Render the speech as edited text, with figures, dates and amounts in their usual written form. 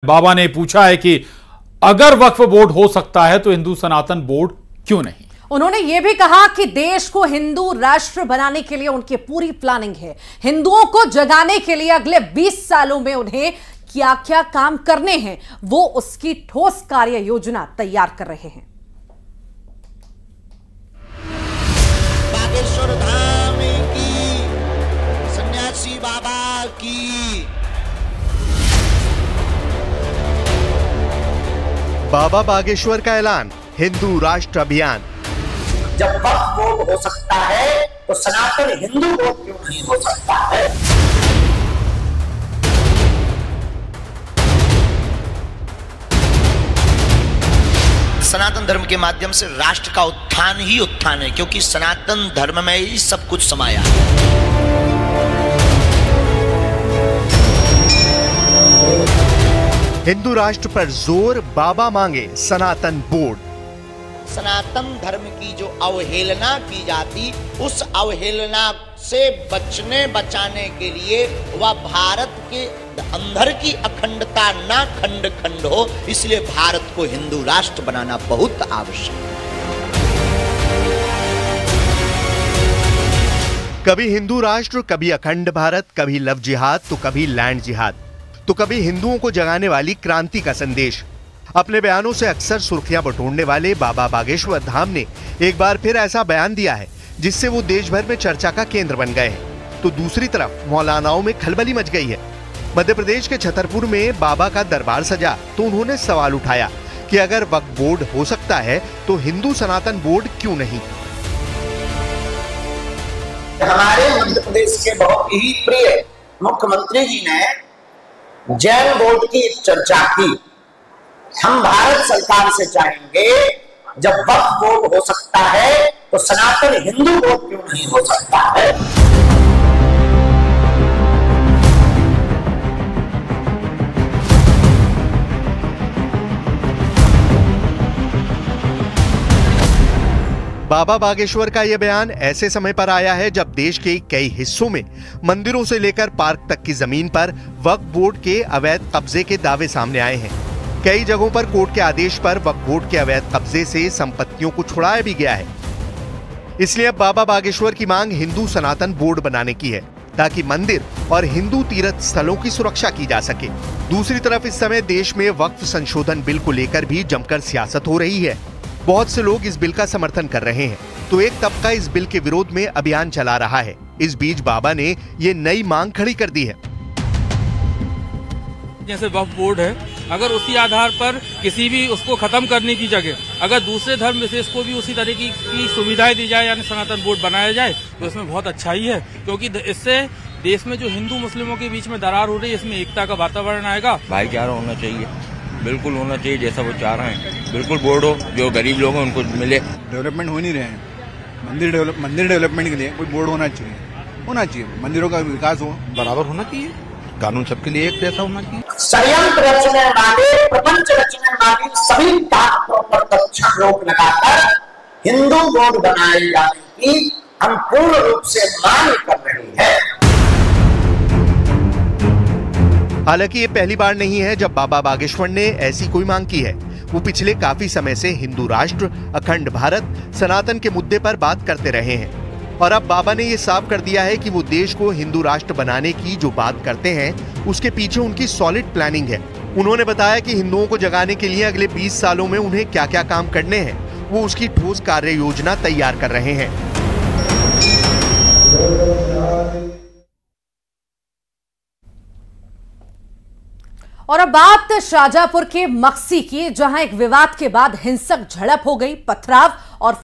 बाबा ने पूछा है कि अगर वक्फ बोर्ड हो सकता है तो हिंदू सनातन बोर्ड क्यों नहीं। उन्होंने यह भी कहा कि देश को हिंदू राष्ट्र बनाने के लिए उनकी पूरी प्लानिंग है। हिंदुओं को जगाने के लिए अगले 20 सालों में उन्हें क्या क्या काम करने हैं, वो उसकी ठोस कार्य योजना तैयार कर रहे हैं। बागेश्वर धाम की, सन्यासी बाबा की। बाबा बागेश्वर का ऐलान, हिंदू राष्ट्र अभियान। जब वक्फ बोर्ड हो सकता है तो सनातन हिंदू बोर्ड क्यों नहीं हो सकता है। सनातन धर्म के माध्यम से राष्ट्र का उत्थान ही उत्थान है, क्योंकि सनातन धर्म में ही सब कुछ समाया है। हिंदू राष्ट्र पर जोर, बाबा मांगे सनातन बोर्ड। सनातन धर्म की जो अवहेलना की जाती, उस अवहेलना से बचाने के लिए वह भारत के अंदर की अखंडता ना खंड खंड हो, इसलिए भारत को हिंदू राष्ट्र बनाना बहुत आवश्यक है। कभी हिंदू राष्ट्र, कभी अखंड भारत, कभी लव जिहाद तो कभी लैंड जिहाद, तो कभी हिंदुओं को जगाने वाली क्रांति का संदेश। अपने बयानों से अक्सर सुर्खियां बटोरने वाले बाबा बागेश्वर धाम ने एक बार फिर ऐसा बयान दिया है जिससे वो देश भर में चर्चा का केंद्र बन गए हैं। तो दूसरी तरफ मौलानाओं में खलबली मच गई है। मध्य प्रदेश के छतरपुर में बाबा का दरबार सजा तो उन्होंने सवाल उठाया कि अगर वक्फ बोर्ड हो सकता है तो हिंदू सनातन बोर्ड क्यों नहीं। हमारे मध्य प्रदेश के बहुत ही प्रिय मुख्यमंत्री जी ने जैन बोर्ड की चर्चा की। हम भारत सरकार से चाहेंगे, जब वक्फ बोर्ड हो सकता है तो सनातन हिंदू बोर्ड क्यों नहीं हो सकता है। बाबा बागेश्वर का यह बयान ऐसे समय पर आया है जब देश के कई हिस्सों में मंदिरों से लेकर पार्क तक की जमीन पर वक्फ बोर्ड के अवैध कब्जे के दावे सामने आए हैं। कई जगहों पर कोर्ट के आदेश पर वक्फ बोर्ड के अवैध कब्जे से संपत्तियों को छुड़ाया भी गया है। इसलिए अब बाबा बागेश्वर की मांग हिंदू सनातन बोर्ड बनाने की है, ताकि मंदिर और हिंदू तीर्थ स्थलों की सुरक्षा की जा सके। दूसरी तरफ इस समय देश में वक्फ संशोधन बिल को लेकर भी जमकर सियासत हो रही है। बहुत से लोग इस बिल का समर्थन कर रहे हैं, तो एक तबका इस बिल के विरोध में अभियान चला रहा है। इस बीच बाबा ने ये नई मांग खड़ी कर दी है। जैसे वक्फ बोर्ड है, अगर उसी आधार पर किसी भी उसको खत्म करने की जगह अगर दूसरे धर्म विशेष को भी उसी तरह की सुविधाएं दी जाए, यानी सनातन बोर्ड बनाया जाए, तो इसमें बहुत अच्छा ही है, क्योंकि इससे देश में जो हिंदू मुस्लिमों के बीच में दरार हो रही है, इसमें एकता का वातावरण आएगा। भाईचारा होना चाहिए, बिल्कुल होना चाहिए जैसा वो चाह रहे हैं। बिल्कुल बोर्ड हो, जो गरीब लोग हैं उनको मिले। डेवलपमेंट हो नहीं रहे हैं। मंदिर डेवलपमेंट के लिए कोई बोर्ड होना चाहिए। मंदिरों का विकास हो, बराबर होना चाहिए, कानून सबके लिए एक जैसा होना चाहिए। संयंत्र रचने वाले, प्रपंच रचने वाली सभी ताकतों पर तत्क्षण रोक लगाकर हिंदू बोर्ड बनाए जाने की हम पूर्ण रूप से मांग कर रहे हैं। हालांकि ये पहली बार नहीं है जब बाबा बागेश्वर ने ऐसी कोई मांग की है। वो पिछले काफी समय से हिंदू राष्ट्र, अखंड भारत, सनातन के मुद्दे पर बात करते रहे हैं। और अब बाबा ने ये साफ कर दिया है कि वो देश को हिंदू राष्ट्र बनाने की जो बात करते हैं, उसके पीछे उनकी सॉलिड प्लानिंग है। उन्होंने बताया कि हिंदुओं को जगाने के लिए अगले 20 सालों में उन्हें क्या क्या काम करने हैं, वो उसकी ठोस कार्य योजना तैयार कर रहे हैं। और अब बात शाहजहांपुर के मक्सी की, जहां एक विवाद के बाद हिंसक झड़प हो गई, पथराव और